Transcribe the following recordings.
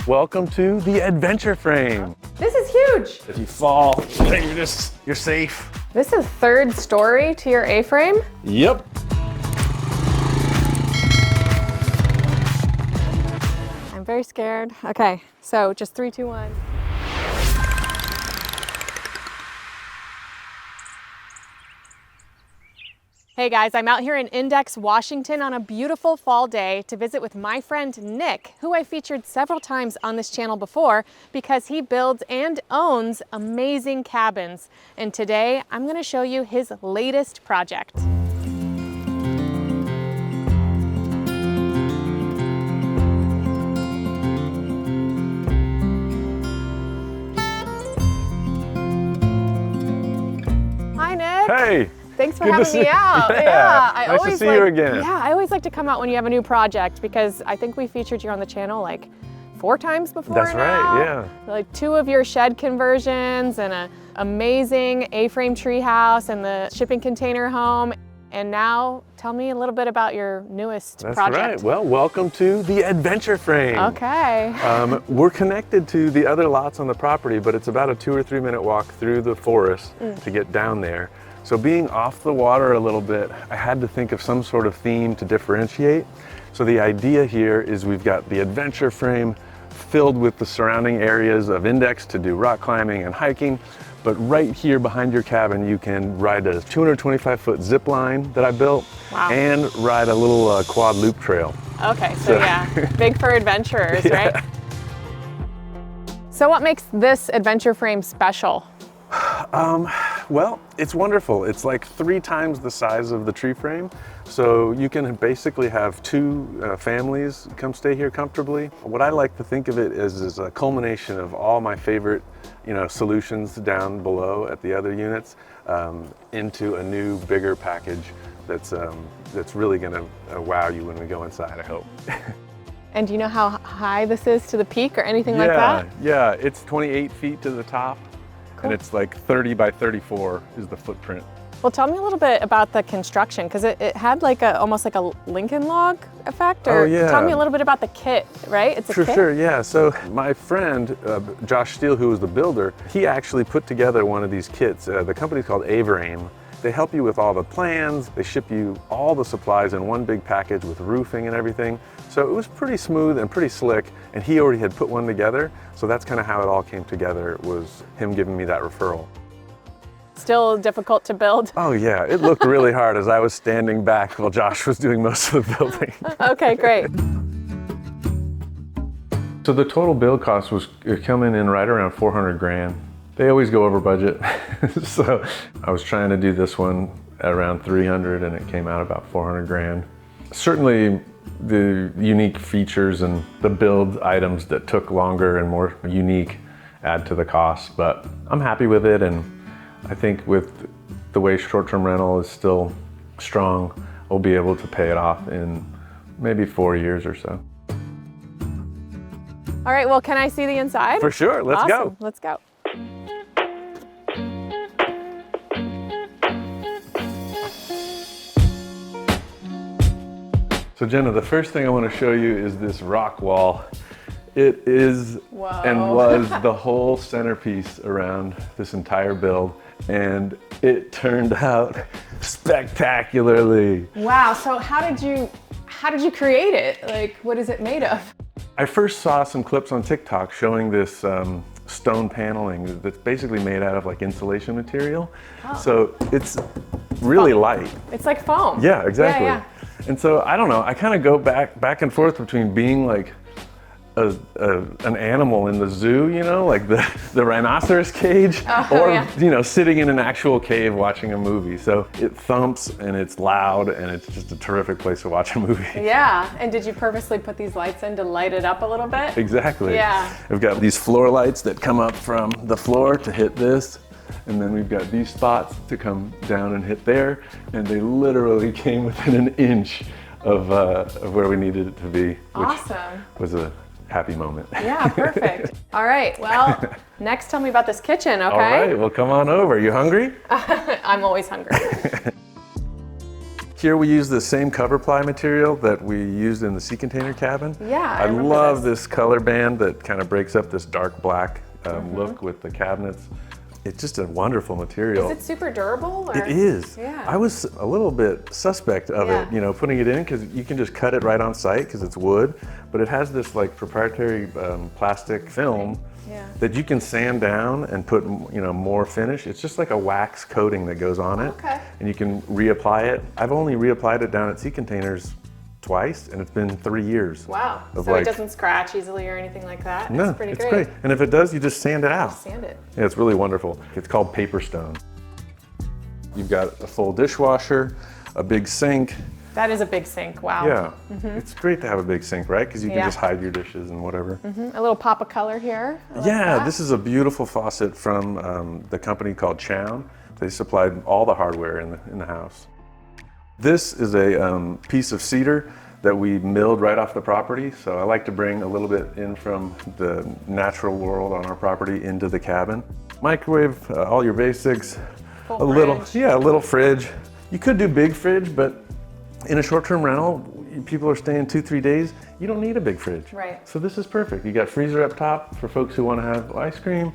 Welcome to the adventure frame. This is huge. If you fall, you're safe. This is third story to your A-frame? Yep. I'm very scared. Okay, so just 3, 2, 1. Hey guys, I'm out here in Index, Washington on a beautiful fall day to visit with my friend Nick, who I featured several times on this channel before because he builds and owns amazing cabins. And today I'm going to show you his latest project. Hi Nick. Hey. Thanks for having me out. Yeah, nice to see you again. Yeah, I always like to come out when you have a new project because I think we featured you on the channel like 4 times before. That's now. right, yeah. Like 2 of your shed conversions and an amazing A-frame treehouse and the shipping container home. And now tell me a little bit about your newest project. That's right. Well, welcome to the adventure frame. Okay. We're connected to the other lots on the property, but it's about a 2 or 3 minute walk through the forest to get down there. So being off the water a little bit, I had to think of some sort of theme to differentiate. So the idea here is we've got the adventure frame filled with the surrounding areas of Index to do rock climbing and hiking. But right here behind your cabin, you can ride a 225-foot zip line that I built and ride a little quad loop trail. Okay, so yeah, big for adventurers, right? So what makes this adventure frame special? Well, it's wonderful. It's like 3 times the size of the tree frame. So you can basically have 2 families come stay here comfortably. What I like to think of it is a culmination of all my favorite, solutions down below at the other units into a new, bigger package that's really gonna wow you when we go inside, I hope. And do you know how high this is to the peak or anything like that? Yeah, it's 28 feet to the top. And it's like 30 by 34 is the footprint. Well, tell me a little bit about the construction, because it had like almost like a Lincoln log effect. Or tell me a little bit about the kit, right? It's a kit? Sure, yeah. So my friend, Josh Steele, who was the builder, he actually put together one of these kits. The company's called AFRAME. They help you with all the plans. They ship you all the supplies in one big package with roofing and everything. So it was pretty smooth and pretty slick, and he already had put one together. So that's kind of how it all came together, was him giving me that referral. Still difficult to build? Oh yeah, it looked really hard as I was standing back while Josh was doing most of the building. Okay, great. So the total build cost was coming in right around 400 grand. They always go over budget. So I was trying to do this one at around 300 and it came out about 400 grand. Certainly the unique features and the build items that took longer and more unique add to the cost, but I'm happy with it, and I think with the way short-term rental is still strong, we'll be able to pay it off in maybe 4 years or so. All right, well, can I see the inside? For sure, let's go. Let's go. So Jenna, the first thing I want to show you is this rock wall. It is and was the whole centerpiece around this entire build, and it turned out spectacularly. Wow, so how did you create it? Like, what is it made of? I first saw some clips on TikTok showing this stone paneling that's basically made out of like insulation material. Oh. So it's really light. It's like foam. Yeah, exactly. Yeah. And so I don't know, I kind of go back and forth between being like an animal in the zoo, like the rhinoceros cage, or sitting in an actual cave watching a movie. So it thumps and it's loud and it's just a terrific place to watch a movie. Yeah, and did you purposely put these lights in to light it up a little bit? Exactly. Yeah. I've got these floor lights that come up from the floor to hit this, and then we've got these spots to come down and hit there, and they literally came within an inch of where we needed it to be, which was a happy moment. Yeah, perfect. All right, well, next tell me about this kitchen, okay? All right, well, come on over. You hungry? I'm always hungry. Here we use the same cover ply material that we used in the sea container cabin. Yeah, I remember love this color band that kind of breaks up this dark black look with the cabinets. It's just a wonderful material. Is it super durable? Or? It is. Yeah. I was a little bit suspect of it, you know, putting it in, because you can just cut it right on site because it's wood, but it has this like proprietary plastic film that you can sand down and put, you know, more finish. It's just like a wax coating that goes on it, and you can reapply it. I've only reapplied it down at Sea Containers twice, and it's been 3 years. Wow. So like, it doesn't scratch easily or anything like that? No, it's pretty it's great. And if it does, you just sand it out. Just sand it. Yeah, it's really wonderful. It's called paper stone. You've got a full dishwasher, a big sink. That is a big sink, wow. Yeah, it's great to have a big sink, right? Because you can just hide your dishes and whatever. A little pop of color here. Yeah, this is a beautiful faucet from the company called Chown. They supplied all the hardware in the house. This is a piece of cedar that we milled right off the property. So I like to bring a little bit in from the natural world on our property into the cabin. Microwave, all your basics, Full a little fridge. You could do big fridge, but in a short-term rental, people are staying 2-3 days. You don't need a big fridge. Right. So this is perfect. You got freezer up top for folks who want to have ice cream,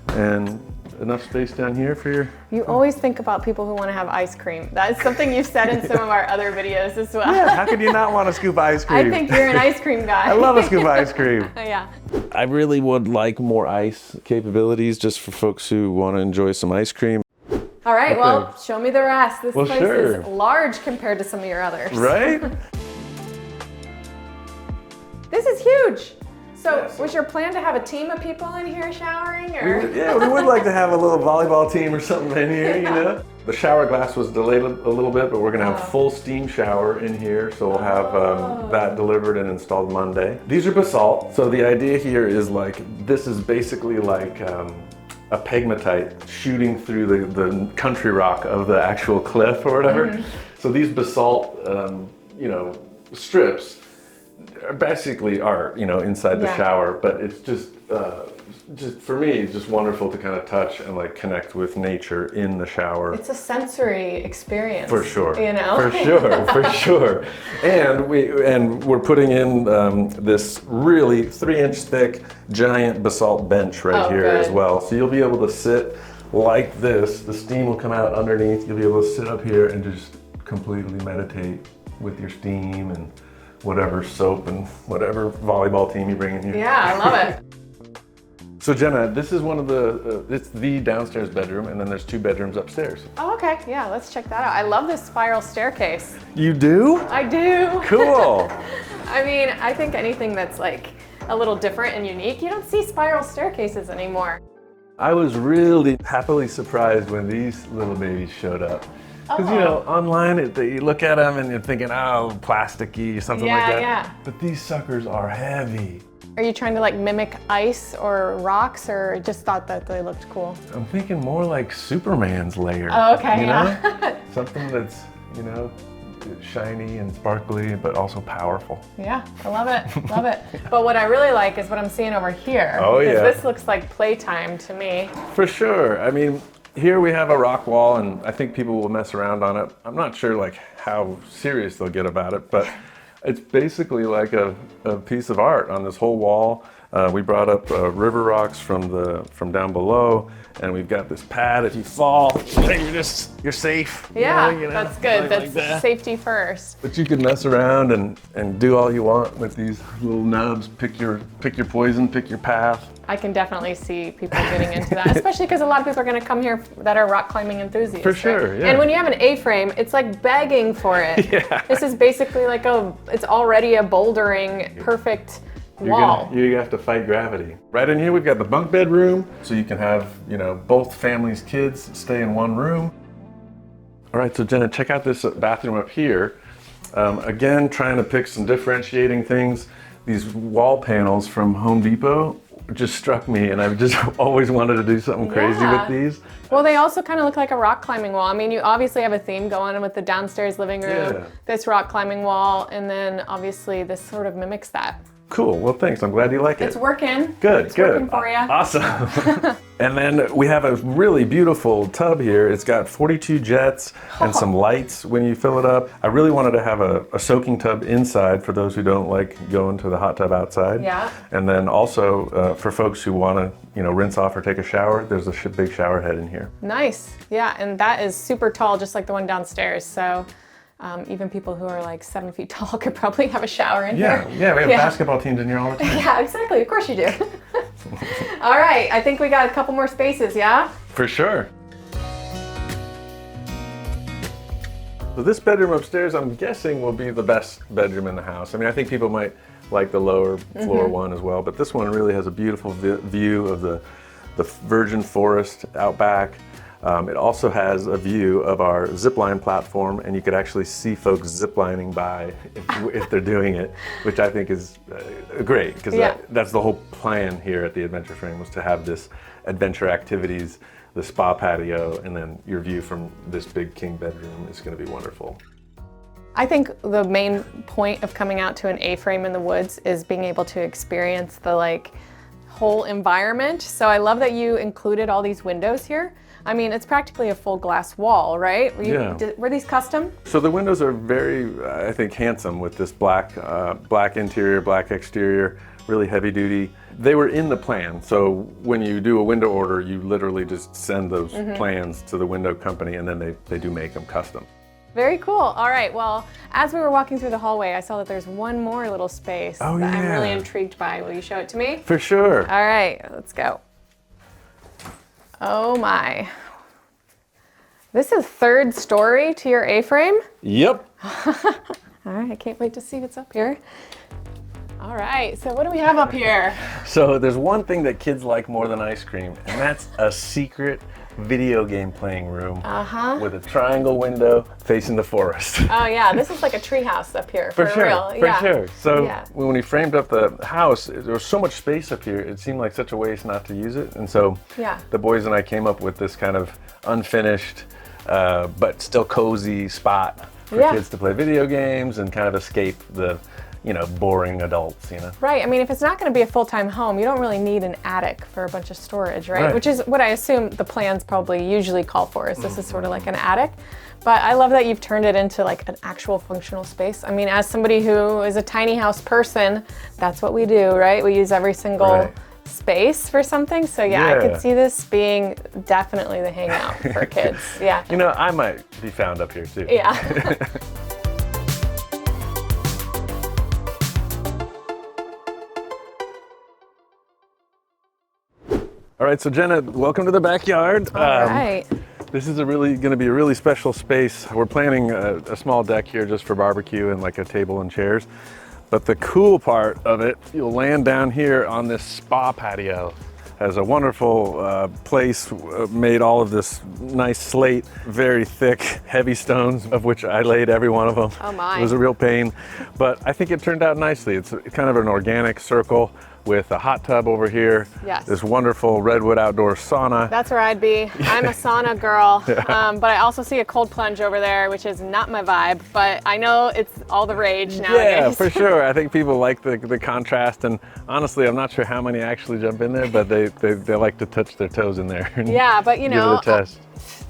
and enough space down here for your... You always think about people who want to have ice cream. That's something you've said in some of our other videos as well. Yeah, how could you not want to scoop ice cream? I think you're an ice cream guy. I love a scoop of ice cream. Yeah. I really would like more ice capabilities just for folks who want to enjoy some ice cream. All right, well, show me the rest. This place sure. is large compared to some of your others. Right? This is huge. So was your plan to have a team of people in here showering? Or? We would like to have a little volleyball team or something in here, you know? The shower glass was delayed a little bit, but we're gonna have full steam shower in here. So we'll have that delivered and installed Monday. These are basalt. So the idea here is like, this is basically like a pegmatite shooting through the country rock of the actual cliff or whatever. So these basalt, you know, strips basically art, you know, inside the shower, but it's just for me, it's just wonderful to kind of touch and like connect with nature in the shower. It's a sensory experience. For sure. You know? For sure, for sure. And we're putting in this really 3-inch thick giant basalt bench right here as well. So you'll be able to sit like this. The steam will come out underneath. You'll be able to sit up here and just completely meditate with your steam and whatever soap and whatever volleyball team you bring in here. Yeah, I love it. So Jenna, this is one of it's the downstairs bedroom, and then there's 2 bedrooms upstairs. Oh, okay. Yeah, let's check that out. I love this spiral staircase. You do? I do. Cool. I mean, I think anything that's like a little different and unique, you don't see spiral staircases anymore. I was really happily surprised when these little babies showed up. Because, you know, online, you look at them and you're thinking, oh, plasticky or something like that. Yeah. But these suckers are heavy. Are you trying to like mimic ice or rocks, or just thought that they looked cool? I'm thinking more like Superman's layer. Oh, okay, you know? Something that's, you know, shiny and sparkly, but also powerful. Yeah, I love it, love it. But what I really like is what I'm seeing over here. Oh, yeah. Because this looks like playtime to me. For sure. I mean, here we have a rock wall, and I think people will mess around on it. I'm not sure like how serious they'll get about it, but it's basically like a piece of art on this whole wall. We brought up river rocks from down below, and we've got this pad. If you fall, you're safe. Yeah, you know, that's good. like That's that. Safety first. But you can mess around and do all you want with these little nubs. Pick your poison, pick your path. I can definitely see people getting into that, especially because a lot of people are going to come here that are rock climbing enthusiasts. For sure, right? yeah. And when you have an A-frame, it's like begging for it. Yeah. This is basically like it's already a bouldering perfect wall. You have to fight gravity. Right in here, we've got the bunk bed room, so you can have, you know, both families' kids stay in one room. All right, so Jenna, check out this bathroom up here. Again, trying to pick some differentiating things. These wall panels from Home Depot just struck me, and I've just always wanted to do something crazy with these. Well, they also kind of look like a rock climbing wall. I mean, you obviously have a theme going on with the downstairs living room, this rock climbing wall, and then obviously this sort of mimics that. Cool. Well, thanks. I'm glad you like it. It's working. Good, it's good. Working for you. Awesome. And then we have a really beautiful tub here. It's got 42 jets and some lights when you fill it up. I really wanted to have a soaking tub inside for those who don't like going to the hot tub outside. Yeah. And then also for folks who want to, rinse off or take a shower, there's a big shower head in here. Nice. Yeah, and that is super tall, just like the one downstairs. So even people who are like 7 feet tall could probably have a shower in here. Yeah, we have basketball teams in here all the time. Yeah, exactly. Of course you do. All right, I think we got a couple more spaces, yeah? For sure. So this bedroom upstairs, I'm guessing, will be the best bedroom in the house. I mean, I think people might like the lower floor one as well, but this one really has a beautiful view of the virgin forest out back. It also has a view of our zipline platform, and you could actually see folks ziplining by if they're doing it, which I think is great, because that's the whole plan here at the Adventure Frame, was to have this adventure activities, the spa patio, and then your view from this big king bedroom is going to be wonderful. I think the main point of coming out to an A-frame in the woods is being able to experience the whole environment. So I love that you included all these windows here. I mean, it's practically a full glass wall, right? Were these custom? So the windows are very, I think, handsome with this black interior, black exterior, really heavy duty. They were in the plan. So when you do a window order, you literally just send those plans to the window company, and then they do make them custom. Very cool. All right, well, as we were walking through the hallway, I saw that there's one more little space that I'm really intrigued by. Will you show it to me? For sure. All right, let's go. Oh my. This is 3rd story to your A-frame? Yep. All right, I can't wait to see what's up here. All right, so what do we have up here? So there's one thing that kids like more than ice cream, and that's a secret video game playing room with a triangle window facing the forest. Oh yeah, this is like a tree house up here. For sure, real. For sure. So when we framed up the house, there was so much space up here, it seemed like such a waste not to use it. And so the boys and I came up with this kind of unfinished, but still cozy spot for kids to play video games and kind of escape the boring adults, Right, I mean, if it's not going to be a full-time home, you don't really need an attic for a bunch of storage, right? Which is what I assume the plans probably usually call for, is this is sort of like an attic. But I love that you've turned it into like an actual functional space. I mean, as somebody who is a tiny house person, that's what we do, right? We use every single space for something. So I could see this being definitely the hangout for kids. Yeah. I might be found up here too. Yeah. All right, so Jenna, welcome to the backyard. All right. This is going to be a really special space. We're planning a small deck here just for barbecue and like a table and chairs. But the cool part of it, you'll land down here on this spa patio. Has a wonderful place, made all of this nice slate, very thick, heavy stones, of which I laid every one of them. Oh my. It was a real pain, but I think it turned out nicely. It's kind of an organic circle with a hot tub over here. Yes. This wonderful redwood outdoor sauna. That's where I'd be. I'm a sauna girl, but I also see a cold plunge over there, which is not my vibe, but I know it's all the rage nowadays. Yeah, for sure. I think people like the contrast, and honestly, I'm not sure how many actually jump in there, but they like to touch their toes in there. Yeah, but give it a test.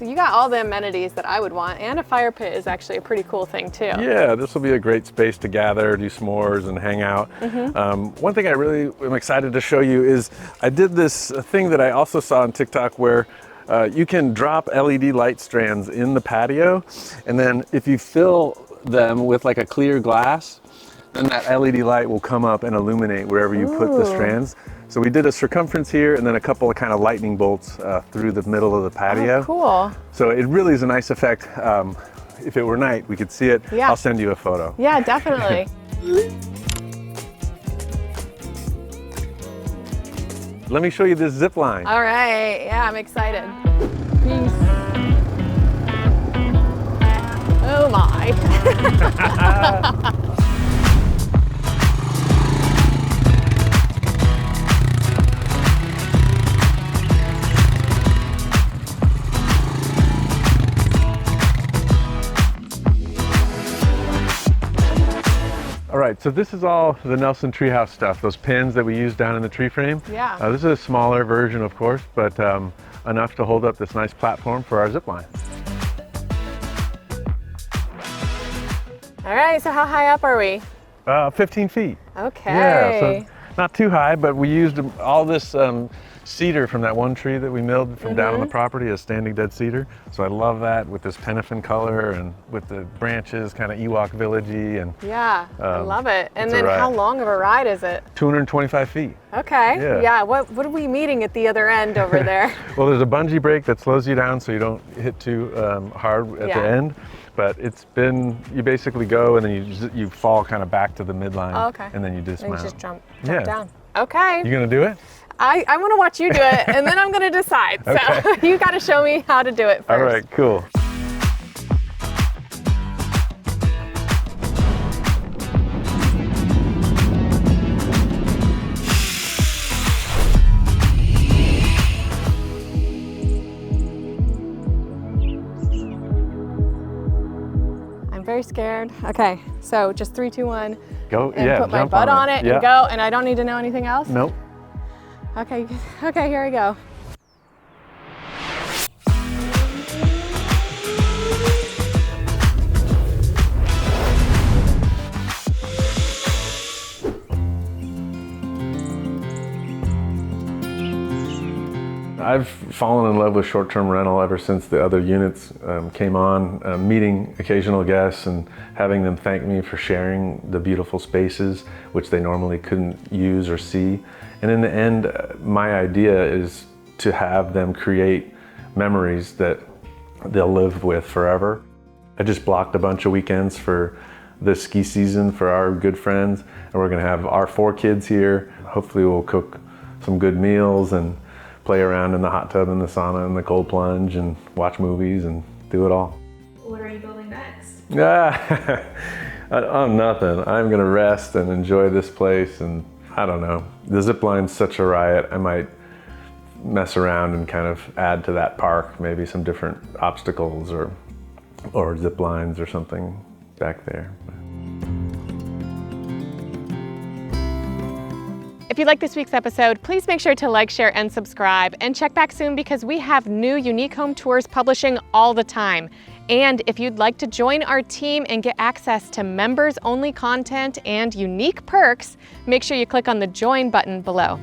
You got all the amenities that I would want, and a fire pit is actually a pretty cool thing too. Yeah, this will be a great space to gather, do s'mores, and hang out. One thing I really am excited to show you is I did this thing that I also saw on TikTok where you can drop LED light strands in the patio, and then if you fill them with like a clear glass, then that LED light will come up and illuminate wherever you put the strands. So we did a circumference here and then a couple of kind of lightning bolts through the middle of the patio. Oh, cool. So it really is a nice effect. If it were night, we could see it. Yeah. I'll send you a photo. Yeah, definitely. Let me show you this zip line. All right, yeah, I'm excited. Peace. Oh my. All right, So this is all the Nelson Treehouse stuff, those pins that we use down in the tree frame. Yeah. This is a smaller version, of course, but enough to hold up this nice platform for our zip line. All right, so how high up are we? 15 feet. Okay. Yeah, so not too high, but we used all this cedar from that one tree that we milled from down on the property as standing dead cedar. So I love that with this pennifen color and with the branches, kind of Ewok villagey. And yeah, I love it. And it's a then ride. how long of a ride is it? 225 feet. Okay. Yeah. What are we meeting at the other end over there? Well, there's a bungee brake that slows you down so you don't hit too hard at the end. But you basically go and then you fall kind of back to the midline. Oh, okay. And then you dismount. And you just jump Yeah. down. Okay. You gonna do it? I want to watch you do it, and then I'm going to decide. Okay. So you got to show me how to do it first. All right, cool. I'm very scared. Okay, so just 3, 2, 1. Go, And yeah, put my jump butt on it Yeah. and go, and I don't need to know anything else? Nope. Okay, here we go. I've fallen in love with short-term rental ever since the other units came on, meeting occasional guests and having them thank me for sharing the beautiful spaces which they normally couldn't use or see. And in the end, my idea is to have them create memories that they'll live with forever. I just blocked a bunch of weekends for this ski season for our good friends, and we're gonna have our 4 kids here. Hopefully we'll cook some good meals and play around in the hot tub and the sauna and the cold plunge and watch movies and do it all. What are you building next? I'm nothing. I'm gonna rest and enjoy this place, and I don't know. The zip line's such a riot. I might mess around and kind of add to that park, maybe some different obstacles or zip lines or something back there. If you like this week's episode, please make sure to like, share, and subscribe. And check back soon because we have new unique home tours publishing all the time. And if you'd like to join our team and get access to members-only content and unique perks, make sure you click on the join button below.